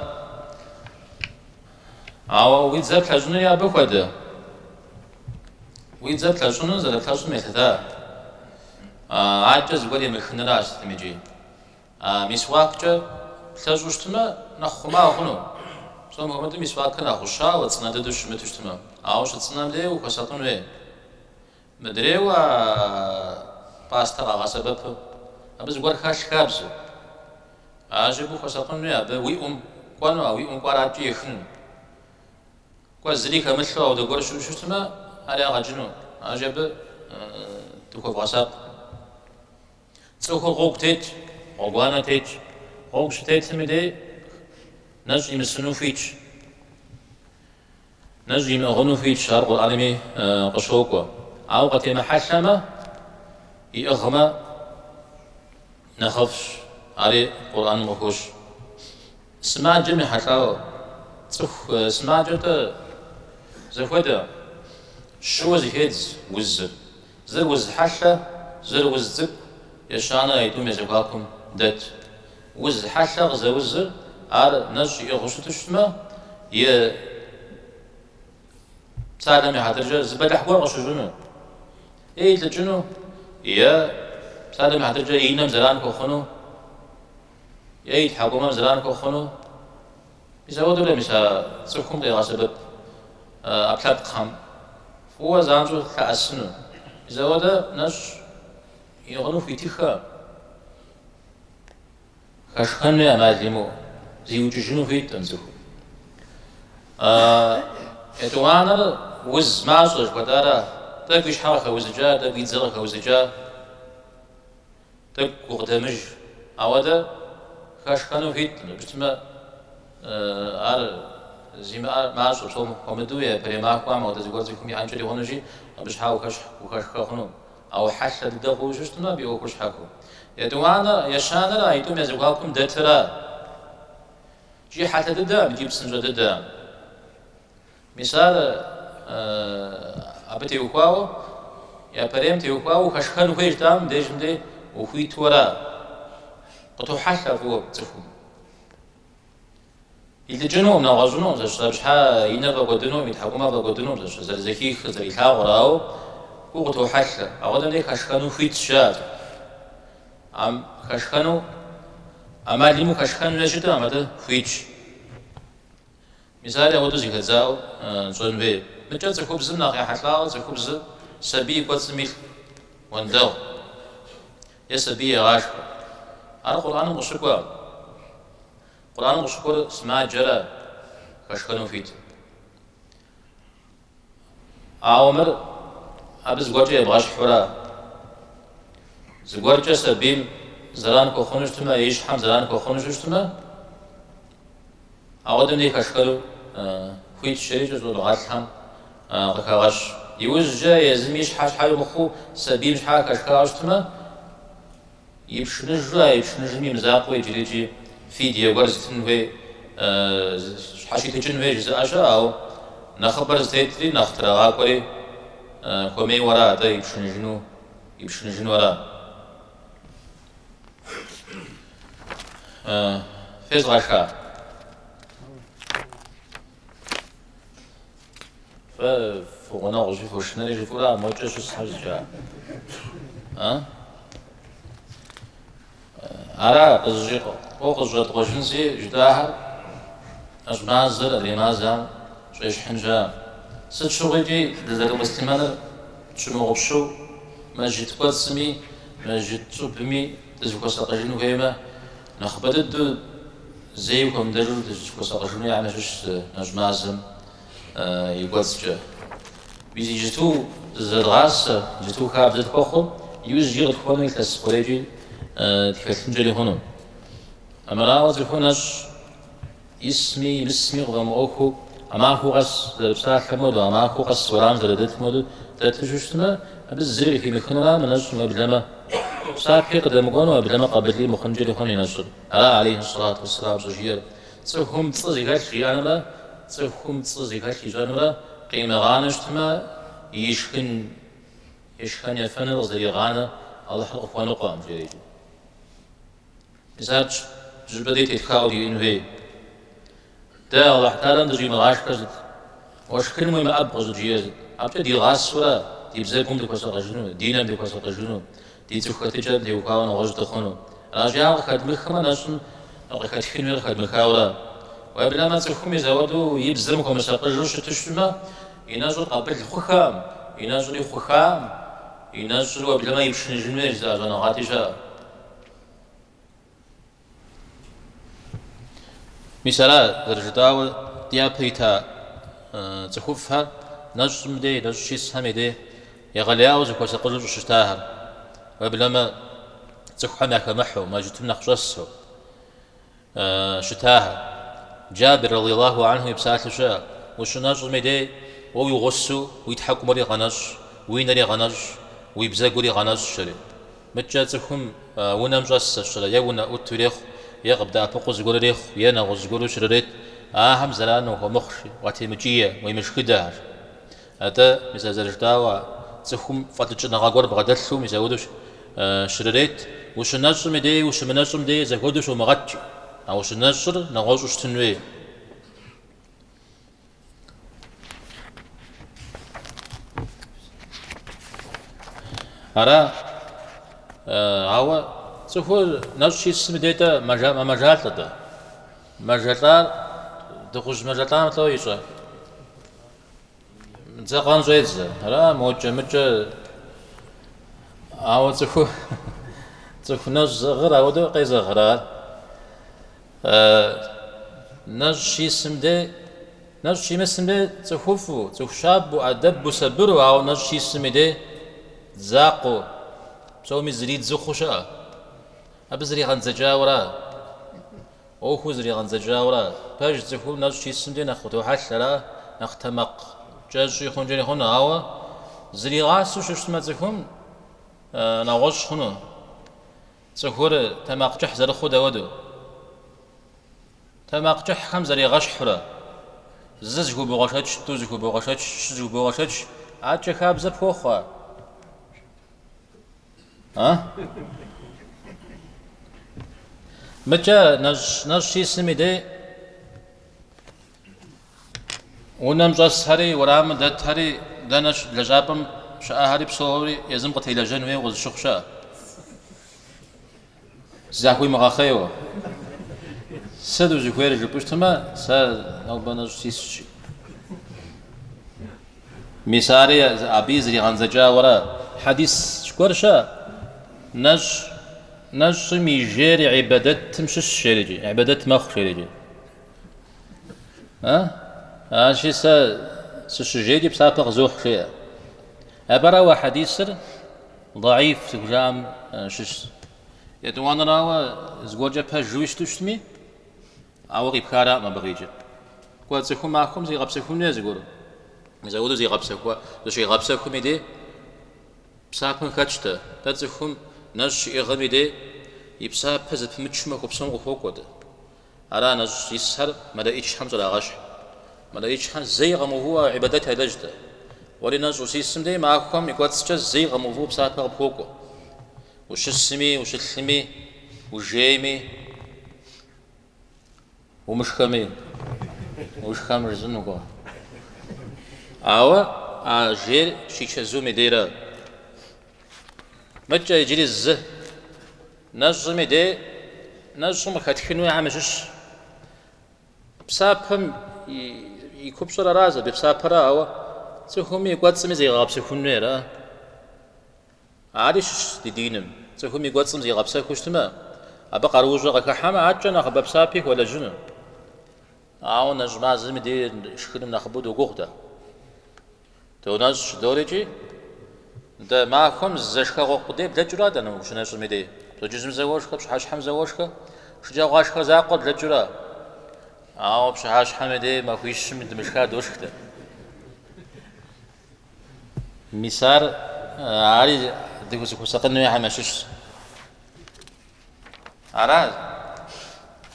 عاو ويتزاب تلجون يا بخوده ويتزاب تلجون زل تلجون ميتدا عجز ولي من خنراش تمجي مسواك تلجوشتما نخما خنو سو محمد مسواك نخشا وتصناد دوش متشتما عاوش تصنام لي وخساتون وي مدري و باستا غاسبب ابز غور خاش كابز اجبو خساتون وي اب وي كوانو وي قراجي يخن كوزري كمشوا ودغور شوشتما على غجنو اجب تكو غاسب تسوكو غوك تيت غوانا تيت غوك شتيت مدي نجي مسنو فيتش نجي مغنو فيتش شارق العالمي قشوكو عوقتي محشمة يأغمى نخفش علي قرآن مخوش سمع جميع حشاو صخ سماجة زخوده شو زهيدز وز زر وز حشة زر وز زب يشانا يدوم يزقاكم دت وز حشة زر وز على نج يغشط شتما ي سالم يحترج زبدة حوار غشجنو إيه تجنو يا سالم يحترج ينام زلان كوخنو يا يتحكم زلان كوخنو بيساوي دوله مسا تسكم ده غاسبب أبلاد خام هو زانجو كأسنو بيساوي ده نش يغنو في تيخا كشخنة أمازيمو زيوججنو في تنزو يتوانا وز ماسوش بدارا تقويش حاخا وزجا تقوي زغخا وزجا تقو قدمج أودا كشخنو في تنزو بسما زيما ماسو توم كومدوية بريما قام أو تزوج زيكم يعنجري هونجي بس حاو كش خنو أو حشة دقو جستنا بيو كش حكو يتوانا يشانا لا يتوم يزوجكم دترا جي حتى ددا بجيب سنجا ددا مثال أبتي وقاو يا بريم تي وقاو خشخن ويش دام ديجم دي وخوي تورا قطو حشة فوق تفهم إذا جنوم نغازنوم زش حا ينبغى قدنوم يتحكم أبغى قدنوم زش زكي خزر يحاوراو وقطو حشة أقدم لي خشخنو خيت شات أم خشخنو أما ليمو خشخنو نجدا أما ده خيتش مثال أودو زي خزاو زنبي متى زكوب زنا غير حتلاو زكوب ز سبي قدسميل ونداو يسبي غاش أنا القرآن مشكوا القرآن مشكور اسمها جرا خشخنو فيت عمر أبز قرجة يبغاش حرا زقرجة سبيل زلان كوخنش تما إيش حم زلان كوخنش تما أودني خشخلو فيت شريج زود غاتهم غكاغش يوزجا يزميش حاش حاجة مخو سبيل حاجة خشخاش تما يبشنجمي مزاقوي جريجي فيديو غرز تنوي حاشي تجنوي جزء أشا أو نخبر زيتري نخترع غاقوي كومي ورا دا يبشنجنو ورا فيز غاشا فوانا غجي فوشنا لي جفورا موجه شو صحجا أرا قزجي وقزجت قجنسي جداها أجمازر اليمازا شويش حنجا ست شغيجي لذلك مسلمان شنو غبشو ما جيت قاسمي ما جيت تبمي تزوكو ساقجنو هيما نخبدد زيكم دلو تزوكو ساقجنو يعني شوش نجمازم يقاسجا بيزي جتو زرغاس جتو كاب زد كوخو يوز جيغت كوني كسبوريجي تكتنجلي هونو أما راوز يكونش اسمي غضم أوكو أما هو قص بساعة مودو أما هو قص ورام زردت مودو تتجوشتنا بالزري في مكاننا من نجم وبلما ساعة في قدام قانو وبلما قبلي مخنجلي هوني نجم عليه الصلاة والسلام زجير تسوهم تصزي كاشي أنا تسوهم تصزي كاشي جانبا قيمة غانشتما يشكن يفنر زي غانا الله حلق وانو قام جريجي مثال جبدي تتخاو دي إنوي دا الله تعالى نجي مغاش كزد واش كل مهم أبغز جيز أبدا دي غاس ولا دي بزاكم دي كوسا قجنو دينام دي كوسا قجنو دي تخوتي جاب دي وكاونا غوج تخونو راجع خد مخما ناشن خد خدمي خد مخاولا وبلا ما تخومي زودو يبزرمكم مساقجوش تشتما ينازل قبل الخخام ينازل الخخام ينازل وبلا ما يمشي جنوي زاجنا غاتيشا مثلا درجتاو ديا بيتا تخوفها نجم دي نجشي سامي دي يغلياو زكو سقلو شتاها وبلا ما تخوحنا كمحو ما جتمنا خجسو شتاها جابر رضي الله عنه يبسات لشاء وشو نجم دي ويغسو ويتحكم لي غنج وينري غنج ويبزاقو لي غنج شري متجاتكم ونمجس الشري يونا أتريخ يغبدا فوق زغوريخ يانا غزغورو شريت همزلان ومخشي واتيمجية ويمشكداش هذا مثل زرجتاوا تخم فتجنا غاقور بغدلو ميزودوش شريت وش النجر مدي وش منجر مدي زكودوش ومغتشي أو وش النجر نغوش تنوي أرا هوا تقول نفس الشيء مديتا مجال تدا مجال تخش مجال مثلا يسوع زقان زيز أرا موجة هوا تقول نفس غرا ودو قيز غرا نفس الشيء مدي نفس الشيء مسمى تخوفو تخشاب وأدب وسبرو أو نفس الشيء مدي زاقو بسومي زريد زخوشا أبزري غنزجاورا أو خوزري غنزجاورا باش تزخو ناس شي سندي ناخدو حشرا نختمق جاز يخون جاني خونا هوا زري غاسو شوش ما تزخون ناغوش خونو تزخور تماق جح زر خودا ودو تماق جح خم زري غش حرا ززجو بغشاتش توزجو بغشاتش شزجو بغشاتش عاد جخاب زر فوخا متى نج شيء سميدي ونمجس هري ورام دت هري دنش لجابم شاء هري بصوري يزم قتيل جنوي وزشخشا زاكوي مغاخيو سدو زكوير جبشتما سا نوبنا شيء مساري أبيزري غنزجا ورا حديث شكورشا نج ميجيري عبادات تمشش شيريجي عبادات مخ شيريجي شي سشجيجي بسابق زوح شيء أبرا وحديث ضعيف تجام شش يدوان راوا زوجة بهجويش تشتمي أو غيب كارا ما بغيجي قوات سكون معكم زي غبسكم ناس يقولوا يزودوا زي غبسكوا زي غبسكم يدي بسابق كاتشتا تاتسكم نج يغميدي يبسا بزت متشما كوبسون وفوقود أرا نج يسهر ماذا إيش حمز ولا غش ماذا إيش حمز زي غموه عبادتها لجدة ولنج وسيسم دي معكم يقعد سجى زي غموه بسا بفوقو وش السمي وش الثمي وجيمي ومش خمي وش خمر زنوقا أوا جير شيشزومي ديرا متى يجري الزه نجم دي نجم خاتخنوي عمشش بسابهم يكبسر رازا بسابرا أو تخومي يقواتسمي زي غابسكوني را عارش دينم تخومي يقواتسم زي غابسكوشتما أبقى روجا غكحما عجنا خبابسابي ولا جنو أو نجم زمي دي شخدم نخبودو غوغدا تو نج دوريجي ده معكم زشكا غوقدي بلا جرا ده نو شنو سميدي تو جزم زواجك بش حاش حم زواجك شجا غاشك زاقد بلا جرا او بش حاش حمدي ما فيش من مشكا دوشكته مسار عاري ديكو سكو سقنو يا حماشش عراز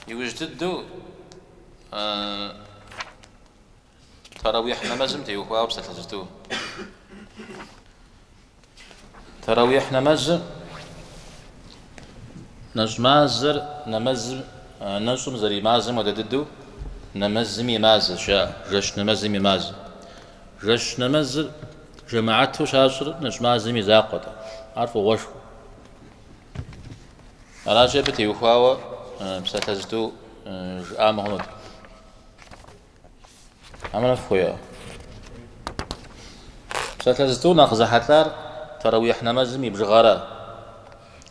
يوجددو تراويح نمازم تيوخوا بسلسلتو تراويح نمز نجمازر نمز نجم زري مازم ودددو نمزمي ماز شاء جش نمزمي ماز جش نمز جماعته شاشر نجمازمي زاقة عارفوا وش راجع بتيوخوا بسلسلتو محمد عمل فويا بسلسلتو ناخذ حتار تراويح نمازمي بجغارة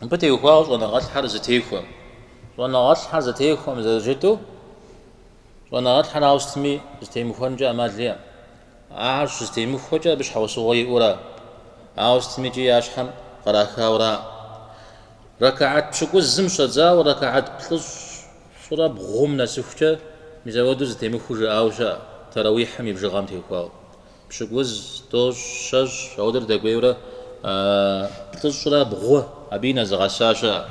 بتي وخاص وانا غاش حرز تيخو وانا غاش حرز تيخو مزاجتو وانا غاش حراوس تمي استيمو خنجا ماليا عاش استيمو خنجا بش حوسوي ورا عاوز تمي جي اشحم قراكا ورا ركعت شكو زمشة زا وركعت بلش صورة بغمنا سفجة مزاودو زتيمو خنجا اوشا تراويح مي بجغام تيخو بشكوز توش شج شودر دقويورا بتصورة بغوة أبينا زغاشاشا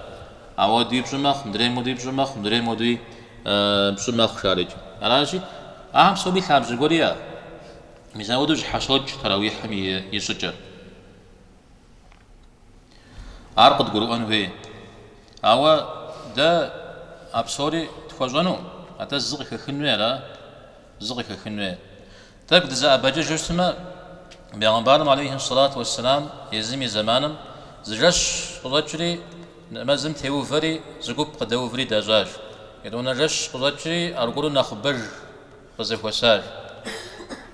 أو دي بجمخ مدري مودي بجمخ مدري مودي بجمخ خارج أراجي صوبي ثاب زغوريا ميزاودوج حشوج تراويح يشجر أرقد قرؤان في أو دا أبصوري تفوزانو أتا الزغي خنوية لا زغي خنوية تاك دزا أباجي جسما بيغمبارم عليه الصلاة والسلام يزمي زمانم زجاش قضاجري مازم تيوفري زقوب قدوفري داجاج يدونا جاش قضاجري أرقلو نخبر قزف وساج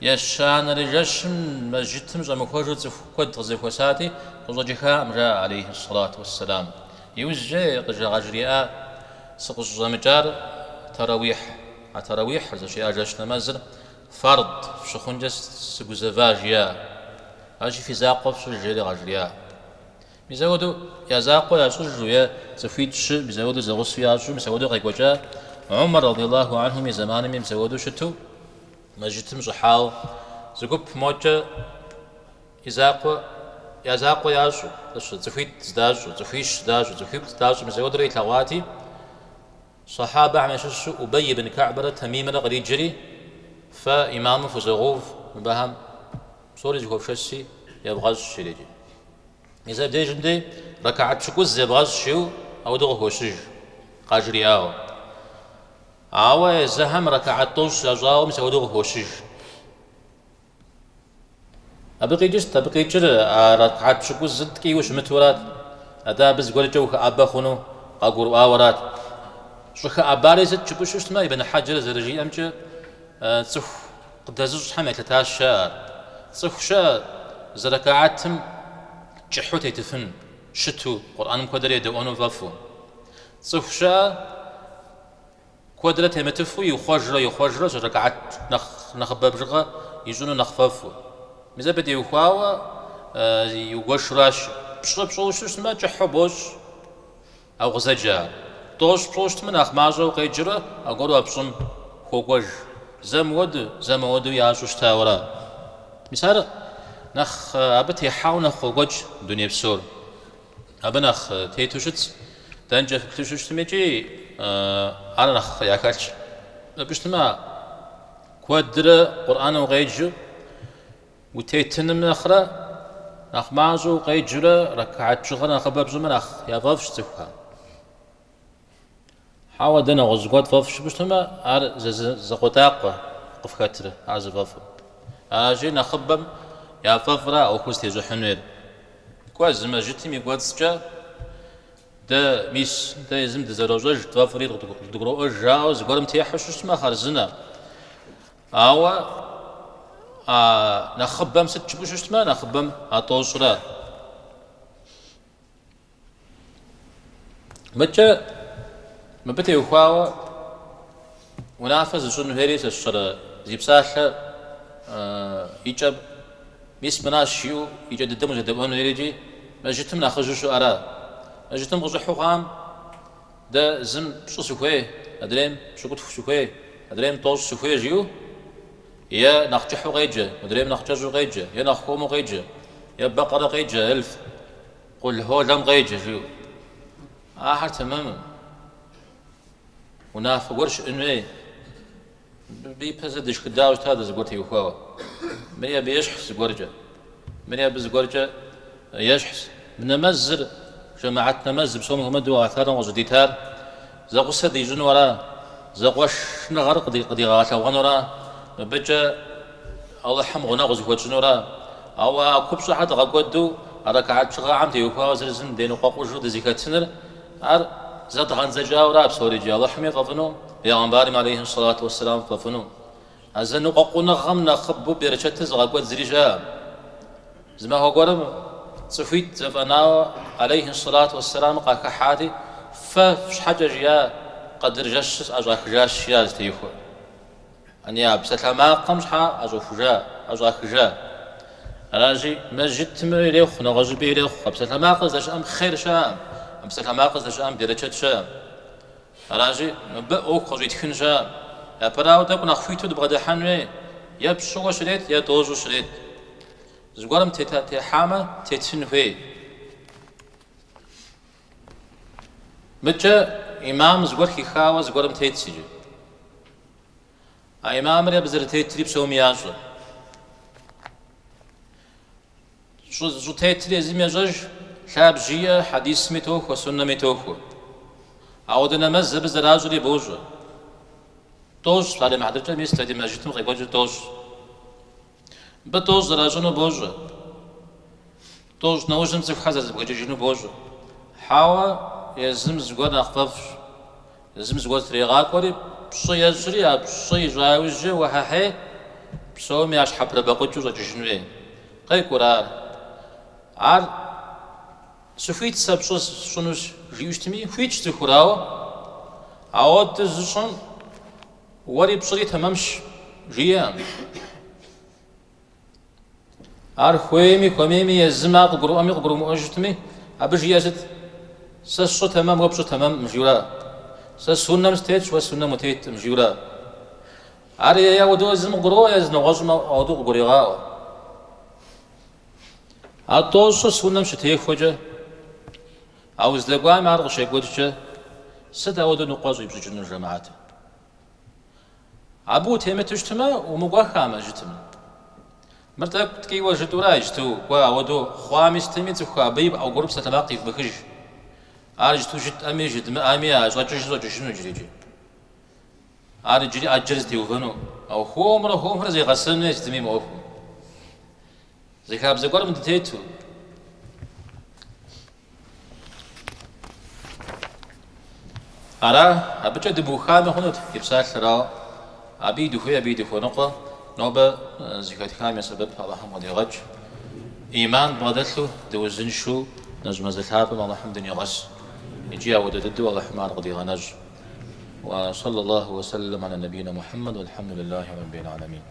يشان رجاش مجتم زمكوجو تفقد قزف وساتي قضاجها أمرا عليه الصلاة والسلام يوزجي قجا غجرياء سقج زمجار تراويح تراويح زشي أجاش نمازل فرض شخونجس سقزفاجيا أجي في زاقف سجري غجرياء ميزاودو يا زاقو يا سجو يا تفيدش ميزاودو زغسو يا شو ميزاودو غيقوجا عمر رضي الله عنه من زمان ميزاودو شتو مجتم جحاو زقوب موجة يزاقو يا زاقو يا شو تفيد زداجو تفيش داجو تفيد زداجو ميزاودو ري تغواتي صحابة عمششو أبي بن كعبرة تميم غري جري فإمام فزغوف مبهم صوري جهوف شسي يبغاز شريجي إذا بدي جندي ركعت شكوز يبغاز شيو أو دغه هوشج قاجري آوا زهم ركعت طوش أجاو مسوي دغه هوشج أبقي جست أبقي جر ركعت شكوز زد كي وش متورات أدا بز قول جوك أبا خنو قاقور آورات شخ أباري زد شكوش شو ما يبن حجر زرجي أمجد صف قدازوج حمل تتاشار صف شا زركعتهم جحوت يتفن شتو قرآن مقدر يدعونه فافو صف شا قدرت يمتفو يخوجر زركعت نخبب رغا يجون نخففو ماذا بدي يخواوا يوغش راش بشرب شو ما جحو بوش أو غزجا توش بوش من أخماجو قيجرة أقولوا أبصم خوغوج زمودو يعيشوش تاورا مثال نخ أبت يحاول نخوجج دنيا بسور أبنخ تيتوشت دنجة تيتوشت ميجي أنا نخ ياكلش بشتما كودر قرآن وغيجو وتيتن من أخرى نخ مازو غيجرة ركعت شغل نخبب زمن أخ يا فافش تفها حاول دنا غزقات فافش بشتما عار زقطاق قف كتر عز فاف أجي نخبم يا فافرا أو كوست يزو حنوير كواز ما جتي مي كواتسجا دا ميس دا يزم دزروجج توافري دغرو جاو زغرم تيحش ما خرزنا أو نخبم ست بوش ما نخبم أطوشرا متى ما بتي يخاوا ونافذ شنو هيريس الشر زي بساحة يجب ميس مناشيو يجد الدم جدبان هيريجي ما جتم ناخذ شو أرا ما جتم غزو حقام ده زم شو سويه أدريم شو قلت سويه أدريم توش سويه جيو يا نخجحو غيجة أدريم نخجحو غيجة يا نخومو غيجة يا بقرة غيجة ألف قل هو لم غيجة جيو آخر تماما وناف ورش إنه إيه بيبزدش كداوش هذا زقورتي وخوا من يبي يشحس زقورجة من يبي زقورجة يشحس من مزر جماعتنا مزر بسوم مدوا أثار وزديتار زقصة دي جنورا زقوش نغرق دي قدي غاتا ونورا بجا الله حم غنا غزوة جنورا أو كبش حد غقودو أركعت شغا عمتي وخوا زرزن دين وقاقو جود زكاتنر زاد غنزجا وراب سوري جا الله حمي ففنو يا غنبارم عليه الصلاة والسلام ففنو أزنو قاقونا غمنا خبو بيرشتز غاقوات زريجا زما هو قرم صفيت زفنا عليه الصلاة والسلام قاك حادي فش حاجة جيا قدر جشس أجاك جاش يا زتيخو أني أبسط ما قمش حا أجوف جا أجاك جا راجي مسجد تمري ليخ نغزو بي ليخ أبسط ما قصدش أم خير شام أبسط ما قصدش أم بيرشت شام راجي بقو خرجت خنجا يا براو دك نخفيتو دبغدا حنوي يا بشو شريت يا دوزو شريت زغورم تي حاما تتنفي متى إمام زغور كي خاوة زغورم تيتسجي إمام رب زرتيت تريب سومي يازو شو تيتري زي ميجاج شاب جيا حديث ميتوخ وسنة ميتوخ عودنا مذهب زراجري بوجو توش على محضرته ميستدي ماجتم غيبوجو توش بتوش زراجنو بوجو توش نوجم زف خزز بوجو بوجو حاوا يزم زغور اخفف يزم زغور طريقات وري بصي يزري بصي جاوج وححي بصومي اش حبر باقوجو جنوي قي قرار ار سفيت سبسوس شنوش جيوشتمي فيتش تخراو عود تزشن وري بصري تمامش جيام ار خويمي خوميمي يزما قرو امي قرو موجتمي ابج يزت سسو تمام وبسو تمام مجيورا سسونا مستيت وسونا متيت مجيورا ار يا ودو زم قرو يزن غزما ودو قريغا اتوسو سونا مشتي خوجه او زدقوا ما عرق شيء قدشه سدا ودو نقاز يبجن الجماعات ابو تيمت اجتماع ومقاخا ما جتم مرتك تكي وجدوا راجتو ودو خامس تيمت خا بيب او غرب ستلاقي بخج ارجتو جت امي جد ما امي اجوج شنو جريجي ارجري اجرتي وفنو او خومر زي غسلني تميم اوف زي خاب زي قرب تيتو أرا أبجد دبوخان هنوت يبسال را أبي دخو نقطة نوبة زكاة خام يسبب الله حمد يغج إيمان بادلو دوزن شو نجم زلتاب الله حمد يغش يجي ودد الله حمار قد يغنج وصلى الله وسلم على نبينا محمد والحمد لله رب العالمين.